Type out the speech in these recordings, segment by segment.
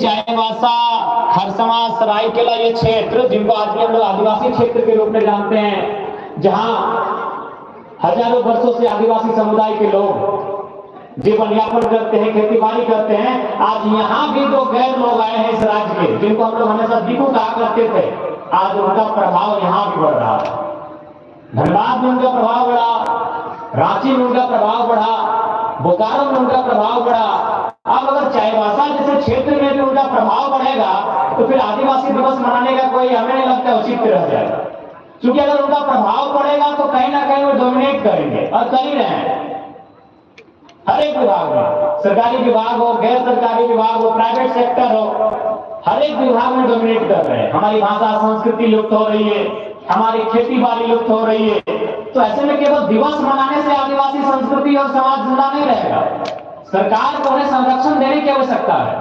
चाईबासा, खरसवां, सरायकेला ये क्षेत्र जिनको आज भी हम लोग आदिवासी क्षेत्र के रूप में जानते हैं, जहां हजारों वर्षों से आदिवासी समुदाय के लोग जीवन यापन करते हैं, खेती बाड़ी करते हैं। आज यहाँ भी जो गैर लोग आए हैं इस राज्य के, जिनको हम लोग हमेशा दिकू कहा करते थे, आज उनका प्रभाव यहाँ भी बढ़ रहा है। धनबाद में उनका प्रभाव बढ़ा, रांची में उनका प्रभाव बढ़ा, बोकारो में उनका प्रभाव बढ़ा। अब अगर चाईबासा जैसे क्षेत्र में भी उनका प्रभाव बढ़ेगा तो फिर आदिवासी दिवस मनाने का कोई हमें नहीं लगता उचित रह जाएगा, क्योंकि अगर उनका प्रभाव बढ़ेगा तो कहीं ना कहीं वो डोमिनेट करेंगे और कर ही रहे हैं। हर एक विभाग में, सरकारी विभाग हो, गैर सरकारी विभाग हो, प्राइवेट सेक्टर हो, हर एक विभाग में डोमिनेट कर रहे हैं। हमारी भाषा संस्कृति लुप्त हो रही है, हमारी खेती बाड़ी लुप्त हो रही है। तो ऐसे में केवल दिवस मनाने से आदिवासी संस्कृति और समाज जिंदा नहीं रहेगा। सरकार को उन्हें संरक्षण देने की आवश्यकता है।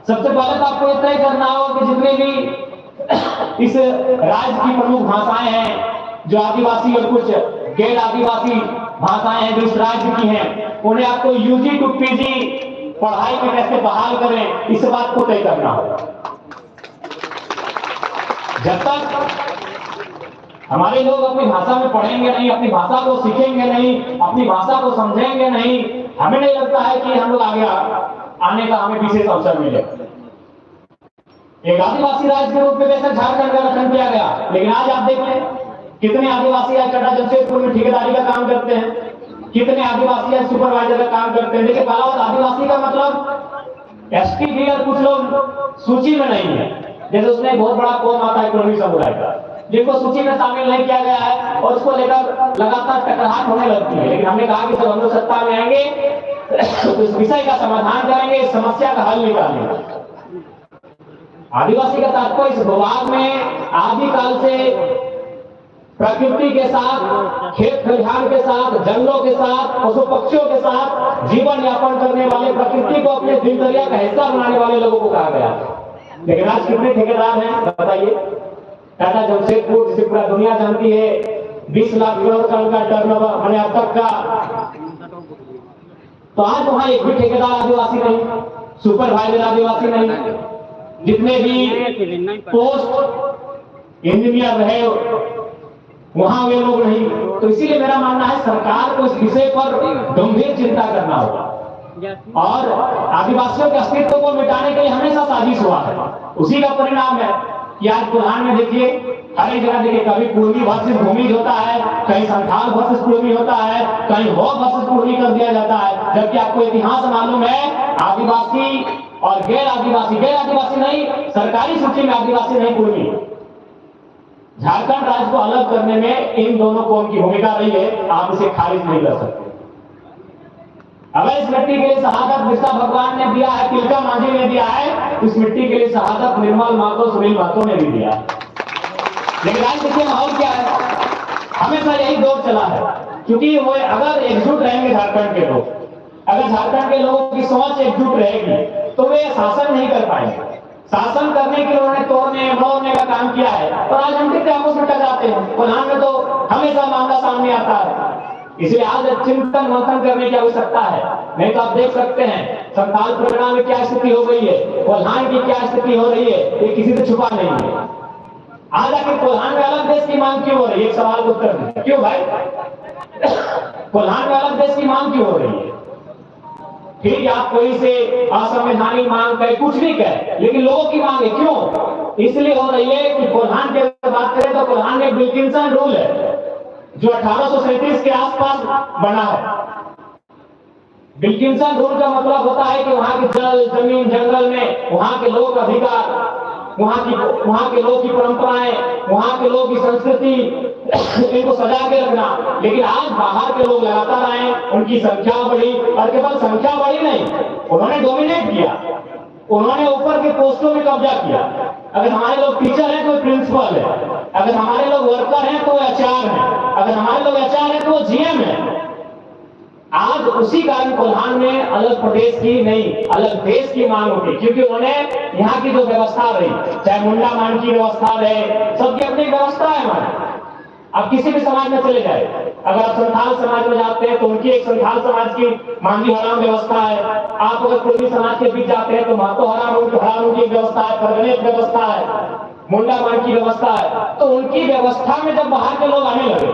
सबसे पहले तो आपको तय करना होगा कि जितने भी इस राज्य की प्रमुख भाषाएं हैं, जो आदिवासी और कुछ गैर आदिवासी भाषाएं हैं जो इस राज्य की हैं, उन्हें आपको यूजी टू पीजी पढ़ाई में कैसे बहाल करें, इस बात को तय करना होगा। जब तक हमारे लोग अपनी भाषा में पढ़ेंगे नहीं, अपनी भाषा को सीखेंगे नहीं, अपनी भाषा को समझेंगे नहीं, हमें नहीं लगता है कि हम लोग आगे आने का हमें विशेष अवसर मिलेगा। एक आदिवासी राज्य के रूप में बेशक झारखंड का गठन किया गया, लेकिन आज आप देख लें कितने आदिवासी आज चड्डा जमशेदपुर में ठेकेदारी का काम करते हैं, कितने आदिवासी आज सुपरवाइजर का काम करते हैं। देखिए, पहला बात, आदिवासी का मतलब एसटी भी और कुछ लोग सूची में नहीं है। जैसे उसमें एक बहुत बड़ा कौम आता है कुर्मी समुदाय का, जिनको सूची में शामिल नहीं किया गया है और उसको लेकर लगातार टकराहट होने लगती है। लेकिन हमने कहा कि जब हम लोग सत्ता में आएंगे तो इस विषय का समाधान करेंगे, इस समस्या का हल निकालेंगे। आदिवासी का तात्पर्य इस भूभाग में आदिकाल से प्रकृति के साथ, खेत खलिहान के साथ, जंगलों के साथ, पशु पक्षियों के साथ जीवन यापन करने वाले, प्रकृति को अपने दिनचर्या का हिस्सा बनाने वाले लोगों को कहा गया। लेकिन आज कितने ठेकेदार हैं बताइए? टाटा जमशेदपुर, जिसे पूरा दुनिया जानती है, 20 लाख करोड़ का टर्नओवर मैंने अब तक का, तो आज वहां एक भी ठेकेदार आदिवासी नहीं, सुपरवाइजर आदिवासी नहीं, जितने भी पोस्ट इंजीनियर रहे वहां वे लोग नहीं। तो इसीलिए मेरा मानना है सरकार को इस विषय पर गंभीर चिंता करना होगा और आदिवासियों के अस्तित्व को मिटाने के लिए हमेशा साजिश हुआ है। उसी का परिणाम है कि आज कोल्हान में देखिए, हर एक जगह देखिए, कभी कुर्मी वर्सेस भूमि होता है, कहीं संथाल वर्सेस कुर्मी होता है, कहीं हो वर्सेस कुर्मी कर दिया जाता है। जबकि आपको इतिहास मालूम है, आदिवासी और गैर आदिवासी नहीं, सरकारी सूची में आदिवासी नहीं, कुर्मी। झारखंड राज्य को अलग करने में इन दोनों कौम की भूमिका रही है, आप इसे खारिज नहीं कर सकते। अगर इस मिट्टी के लिए शहादत बिरसा भगवान ने दिया है, तिलका मांझी ने दिया है, इस मिट्टी के लिए शहादत निर्मल महतो, सुनील महतो ने भी दिया है। लेकिन आज देखिए माहौल क्या है, हमेशा यही दौर चला है। क्योंकि वो अगर एकजुट रहेंगे झारखंड के लोग, अगर झारखंड के लोगों की सोच एकजुट रहेगी तो वे शासन नहीं कर पाएंगे। शासन करने के लिए उन्होंने तोड़ने मरोड़ने का काम किया है और आज हम कितने आपस में टकराते हैं। कोल्हान में तो हमेशा मामला सामने आता है। इसलिए आज चिंतन मंथन करने की आवश्यकता है। नहीं तो आप देख सकते हैं संथाल प्रोग्राम में क्या स्थिति हो गई है, कोल्हान की क्या स्थिति हो रही है, ये किसी से छुपा नहीं है। आज आखिर कोल्हान में अलग देश की मांग क्यों हो रही है? एक सवाल का उत्तर दीजिए, क्यों भाई? कोल्हान में अलग देश की मांग क्यों हो रही है? ठीक, आप कोई से असंवैधानिक मांग कहे, कुछ भी कहे, लेकिन लोगों की मांग है क्यों? इसलिए हो रही है कि कोल्हान की बात करें तो कोल्हान में विल्किंसन रूल है जो 1837 के आसपास बना है। विल्किंसन रूल का मतलब होता है कि वहां के जल, जमीन, जंगल में वहां के लोग अधिकार, वहां के लोग की परंपराएं, वहां के लोग की संस्कृति, इनको सजा के रखना। लेकिन आज बाहर के लोग लगातार आए, उनकी संख्या बढ़ी और केवल संख्या बढ़ी नहीं, उन्होंने डोमिनेट किया, उन्होंने ऊपर के पोस्टों में कब्जा किया। अगर हमारे लोग टीचर हैं तो प्रिंसिपल है, अगर हमारे लोग वर्कर हैं तो एचआर है, अगर हमारे लोग एचआर हैं तो जीएम है। आज उसी कारण कोल्हान में अलग प्रदेश की नहीं, अलग देश की मांग उठी, क्योंकि उन्होंने यहाँ की जो व्यवस्था रही, चाहे मुंडा मान की व्यवस्था रहे, सबकी अपनी व्यवस्था है हमारे। आप किसी भी समाज में चले जाए, अगर आप संथाल समाज में जाते हैं तो उनकी एक संथाल समाज की मांझी हराम व्यवस्था है। आप अगर कुर्मी समाज के बीच जाते हैं तो महतो हराम की व्यवस्था है, परगने की व्यवस्था है, मुंडा मान की व्यवस्था है। तो उनकी व्यवस्था में जब बाहर के लोग आने लगे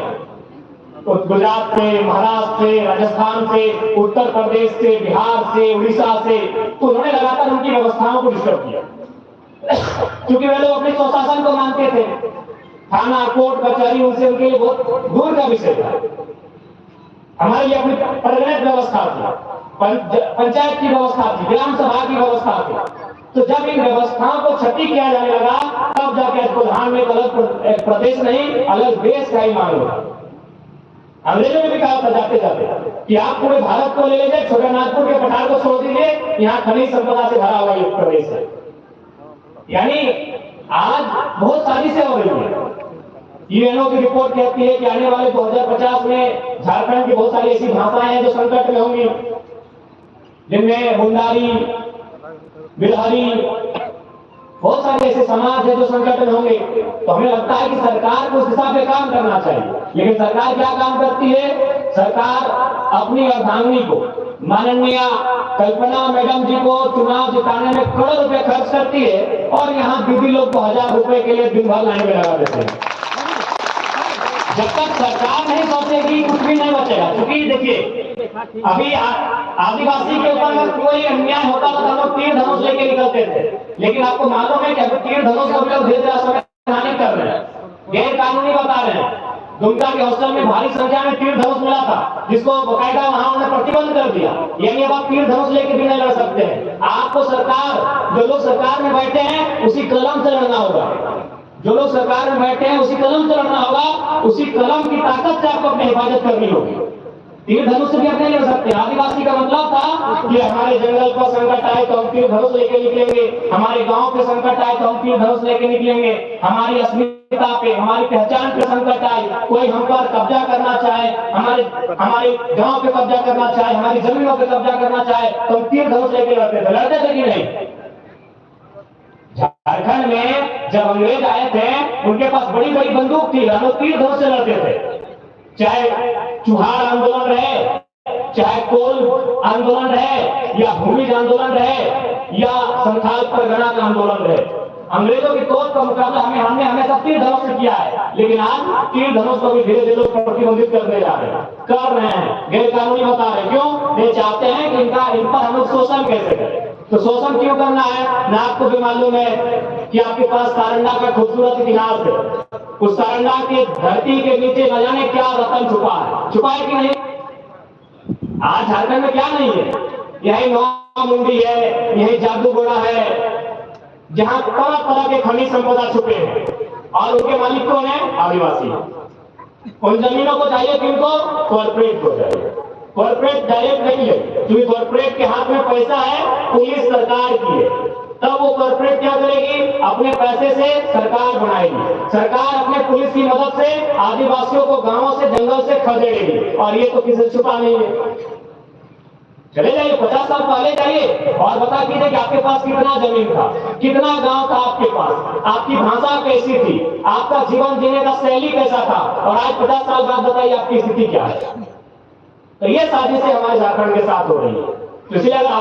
तो गुजरात से, महाराष्ट्र से, राजस्थान से, उत्तर प्रदेश से, बिहार से, उड़ीसा से, तो उन्होंने लगातार उनकी व्यवस्थाओं को डिस्टर्ब किया। क्योंकि वे लोग अपने स्वशासन को मानते थे, थाना कोर्ट कचहरी उनसे उनके लिए बहुत दूर का विषय था। हमारे लिए अपनी परगनेट व्यवस्था थी, पंचायत की व्यवस्था थी, ग्राम सभा की व्यवस्था थी। तो जब इन व्यवस्थाओं को क्षति किया जाने लगा तब जाके प्रधान में अलग प्रदेश नहीं अलग देश का ही मांग होगा। अंग्रेजों ने भी कहा था जाते जाते कि आप पूरे भारत को ले लीजिए, छोटे नागपुर के पठार को छोड़ दीजिए, यहाँ खनिज संपदा से भरा हुआ ये प्रदेश है। यानी आज बहुत साजिशें हो रही है। यूएनओ की रिपोर्ट कहती है कि आने वाले 2050 में झारखंड की बहुत सारी ऐसी भाषाएं हैं जो संकट में होंगी, जिनमें मुंडारी, बिहारी, बहुत सारे ऐसे समाज है जो संकट में होंगे। तो हमें लगता है कि सरकार को उस हिसाब से काम करना चाहिए। लेकिन सरकार क्या काम करती है? सरकार अपनी अर्धांगिनी को, माननीय कल्पना मैडम जी को चुनाव जिताने में करोड़ रुपए खर्च करती है और यहाँ दीदी लोग को 1000 रुपए के लिए दिन भर लाइन में लगा देते हैं। जब तक सरकार नहीं सोचेगी कुछ भी नहीं बचेगा। क्योंकि देखिए अभी आदिवासी के ऊपर अगर कोई अन्याय होता तो हम लोग तीर धनुष लेके निकलते थे, लेकिन आपको मालूम है कि अभी तीर धनुष का लोग धीरे धीरे कर रहे हैं, गैर कानूनी बता रहे हैं। दुमका के हॉस्टल में भारी संख्या में तीर धनुष मिला था, जिसको बकायदा वहां उन्होंने प्रतिबंध कर दिया। यानी अब आप तीर धनुष लेके भी नहीं लड़ सकते हैं। आपको सरकार, जो लोग सरकार में बैठे हैं उसी कलम से लड़ना होगा, जो लोग सरकार में बैठे हैं उसी कलम से लड़ना होगा, उसी कलम की ताकत से आपको अपनी हिफाजत करनी होगी। तीर धनुष से भी अपने ले सकते हैं। आदिवासी का मतलब था कि हमारे जंगल पर संकट आए तो हम तीर धनुष लेके निकलेंगे, हमारे गांव पे संकट आए तो हम तीर धनुष लेके निकलेंगे, हमारी अस्मिता पे, हमारी पहचान पे संकट आए, कोई हम पर कब्जा करना चाहे, हमारे गांव पे कब्जा करना चाहे, हमारी जमीनों पे कब्जा करना चाहे तो हम तीर धनुष लेके लड़ते थे। लड़ते थे कि नहीं? झारखंड में जब अंग्रेज आए थे उनके पास बड़ी बड़ी बंदूक थी, हम लोग तीर धनुष से लड़ते थे। चाहे चुहार आंदोलन रहे, चाहे कोल आंदोलन रहे, या भूमिज आंदोलन रहे, या संथाल परगना का आंदोलन रहे, अंग्रेजों की तोड़ का मुकाबला हमने हमेशा तीर धनुष से किया है। लेकिन आज तीर धनुष को भी धीरे धीरे लोग प्रतिबंधित करने जा रहे हैं, कर रहे हैं, गैर कानूनी बता रहे हैं। क्यों? ये चाहते हैं कि इन पर हम लोग शोषण कैसे करें। तो शोषण क्यों करना है? ना आपको भी मालूम है कि आपके पास सारंडा का खूबसूरत इतिहास है। उस सारंडा की धरती के नीचे न जाने क्या रतन छुपा है, छुपा है कि नहीं? आज झारखंड में क्या नहीं है? यही नौ मुंडी है, यही जादूगोड़ा है, जहां तरह तरह के खनिज संपदा छुपे हैं और उनके मालिक कौन है? आदिवासी। उन जमीनों को चाहिए किनको? कॉर्पोरेट को चाहिए। कॉर्पोरेट डायरेक्ट नहीं है, क्योंकि कॉर्पोरेट के हाथ में पैसा है, पुलिस सरकार की है। तब वो कॉर्पोरेट क्या करेगी? अपने पैसे से सरकार बनाएगी। सरकार अपने पुलिस की मदद से आदिवासियों को गांवों से, जंगल से खदेड़ेगी। और ये तो किसी छुपा नहीं है। चले जाइए 50 साल पहले जाइए और बता कीजिए कि आपके पास कितना जमीन था, कितना गांव था आपके पास, आपकी भाषा कैसी थी, आपका जीवन जीने का शैली कैसा था, और आज 50 साल बाद बताइए आपकी स्थिति क्या है। तो ये साजिशें हमारे झारखंड के साथ हो रही है। तो इसलिए अगर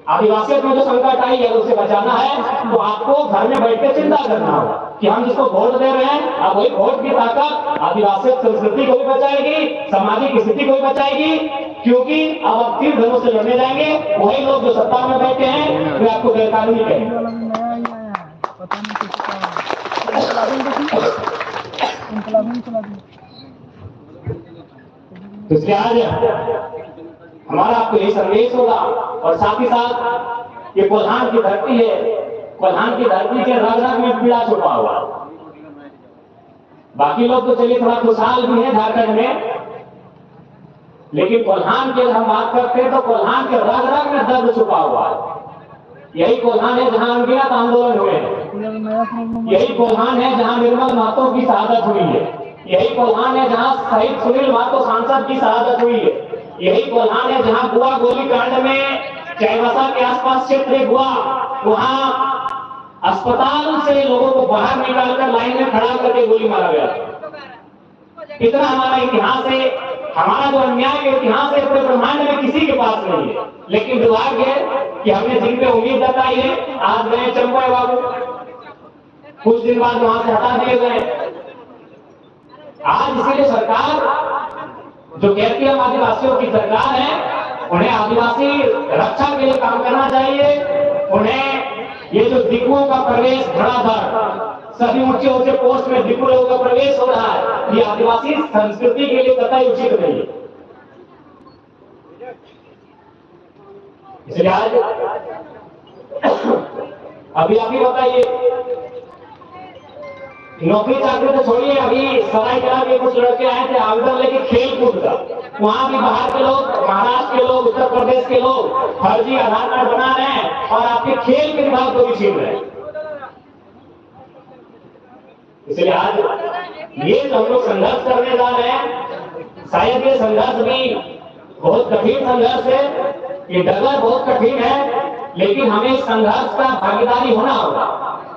आदिवासियों में जो संकट आई है उसे बचाना है तो आपको घर में बैठ के चिंता करना होगा कि हम जिसको वोट दे रहे हैं, अब वही वोट की ताकत आदिवासी संस्कृति को भी बचाएगी, सामाजिक स्थिति को भी बचाएगी। क्योंकि अब आप तीर धनुष से लड़ने जाएंगे, वही लोग जो सत्ता में बैठे हैं वे आपको गैरकानूनी कहेंगे। तो इसलिए आज हमारा आपको यही संदेश होगा। और साथ ही साथ ये कोल्हान की धरती है, कोल्हान की धरती के रग रग में पीड़ा छुपा हुआ। बाकी लोग तो चलिए थोड़ा खुशहाल भी है झारखंड में, लेकिन कोल्हान की हम बात करते हैं तो कोल्हान के रग रग में दर्द छुपा हुआ है। यही कोल्हान है जहां अनगिनत आंदोलन हुए हैं, यही कोल्हान है जहां निर्मल महतो की शहादत हुई है, यही कोल्हान है जहां शहीद सुनील महतो सांसद की शहादत हुई है, यही कोल्हान है जहां बुआ गोली कांड में चाईबासा के आसपास क्षेत्र हुआ, वहां अस्पताल से लोगों को बाहर निकालकर लाइन में खड़ा करके गोली मारा गया। इतना हमारा इतिहास है, हमारा जो अन्याय का इतिहास है पूरे ब्रह्मांड में किसी के पास नहीं है। लेकिन दुर्भाग्य है कि हमने जिन पे उम्मीद जताई है, आज गए चंपा बाबू, कुछ दिन बाद वहां से हटा दिए गए। आज इसीलिए सरकार जो कहती है हम आदिवासियों की सरकार है, उन्हें आदिवासी रक्षा के लिए काम करना चाहिए। उन्हें ये जो दिकुओं का प्रवेश धड़ाधड़ सभी ऊंचे ऊंचे पोस्ट में दिकु लोगों का प्रवेश हो रहा है, ये आदिवासी संस्कृति के लिए कतई उचित नहीं है। इसलिए आज अभी आप ही बताइए, नौकरी चाकरी तो छोड़िए, अभी सरायकेला के कुछ लड़के आए थे आवेदन लेके खेल कूद का, वहां भी बाहर के लोग, महाराष्ट्र के लोग, उत्तर प्रदेश के लोग फर्जी आधार कार्ड बना रहे हैं और आपके खेल के विभाग को भी छीन रहे हैं। इसलिए आज ये जो हम लोग संघर्ष करने जा रहे हैं, शायद ये संघर्ष भी बहुत कठिन संघर्ष है, ये डगर बहुत कठिन है, लेकिन हमें संघर्ष का भागीदारी होना होगा,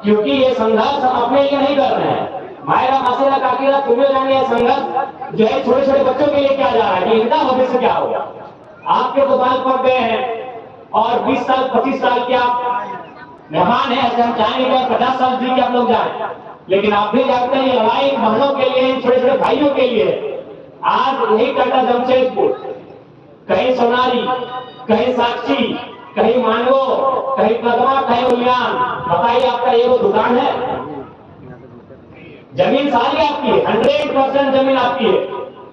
क्योंकि ये संघर्ष हम अपने लिए नहीं कर रहे हैं। मायरा मासेरा काकीरा तुम्हें जाने ये संघर्ष जो है छोटे छोटे बच्चों के लिए क्या जा रहा है कि इनका भविष्य क्या होगा। आपके तो बाल पड़ गए हैं और 20 साल 25 साल के आप मेहमान है, ऐसे हम चाहेंगे कि 50 साल जी के आप लोग जाए, लेकिन आप भी जानते हैं ये लड़ाई बहनों के लिए, छोटे छोटे भाइयों के लिए। आज यही कटा जमशेदपुर, कहीं सोनारी, कहीं साक्षी, कहीं मानगो, कहीं कदमा, कहीं उलियान, बताइए आपका ये वो दुकान है? जमीन सारी आपकी है, 100% जमीन आपकी है,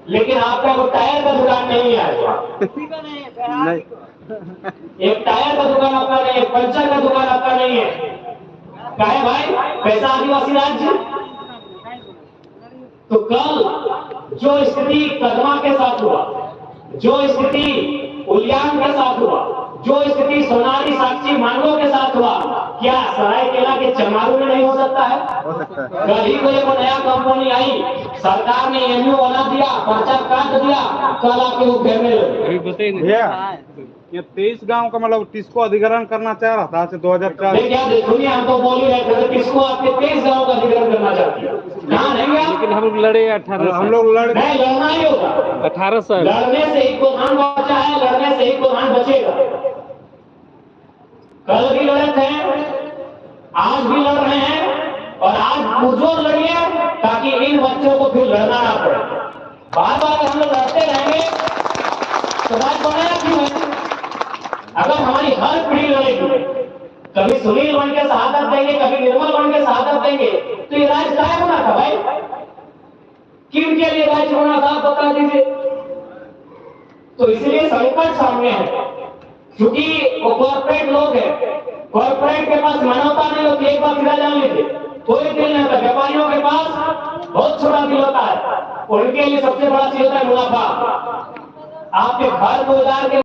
लेकिन आपका वो टायर का दुकान नहीं है। एक टायर का दुकान आपका नहीं है, पंचर का दुकान आपका नहीं है। क्या है भाई, कैसा आदिवासी राज्य? तो कल जो स्थिति कदमा के साथ हुआ, जो स्थिति उलियान के साथ हुआ, जो स्थिति सोनारी, साक्षी, मानगो के साथ हुआ, क्या सरायकेला के चमारू में नहीं हो सकता है? कल ही को एक नया कंपनी आई, सरकार ने एमयू बना दिया, पर्चा काट दिया, कल आपके वो घेरने लगे। ये 23 गांव का मतलब किसको अधिग्रहण करना चाह रहा था 2004? सुनिए, हम तो बोल ही रहे थे किसको आपके 23 गांव का अधिग्रहण करना चाहती है? कहाँ नहीं गया? लेकिन हम लड़े 18 हम लोग लड़े नहीं, लड़ना ही होगा। 18 साल लड़ने से ही गोधान बचा है, लड़ने से ही गोधान बचेगा। कल भी लड़े थे, आज भी लड़ रहे हैं, और आज पुरजोर लड़िए ताकि इन बच्चों को फिर लड़ना ना पड़े। बार बार हम लोग लड़ते रहेंगे तो बात बढ़ेगा क्यों है? अगर हमारी हर पीढ़ी लड़ेगी, कभी सुनील बन के शहादत देंगे, कभी निर्मल बन के शहादत देंगे, तो ये राज्य काय होना था भाई? किन के लिए राज्य होना था बता दीजिए। तो इसलिए संकट सामने है, क्योंकि वो कॉर्पोरेट लोग हैं, कॉर्पोरेट के पास मानवता नहीं होती। एक बार सीधा जान लीजिए, कोई दिल नहीं होता। व्यापारियों के पास बहुत छोटा दिल होता है, उनके लिए सबसे बड़ा चीज होता है मुनाफा। आपके घर को उजाड़ के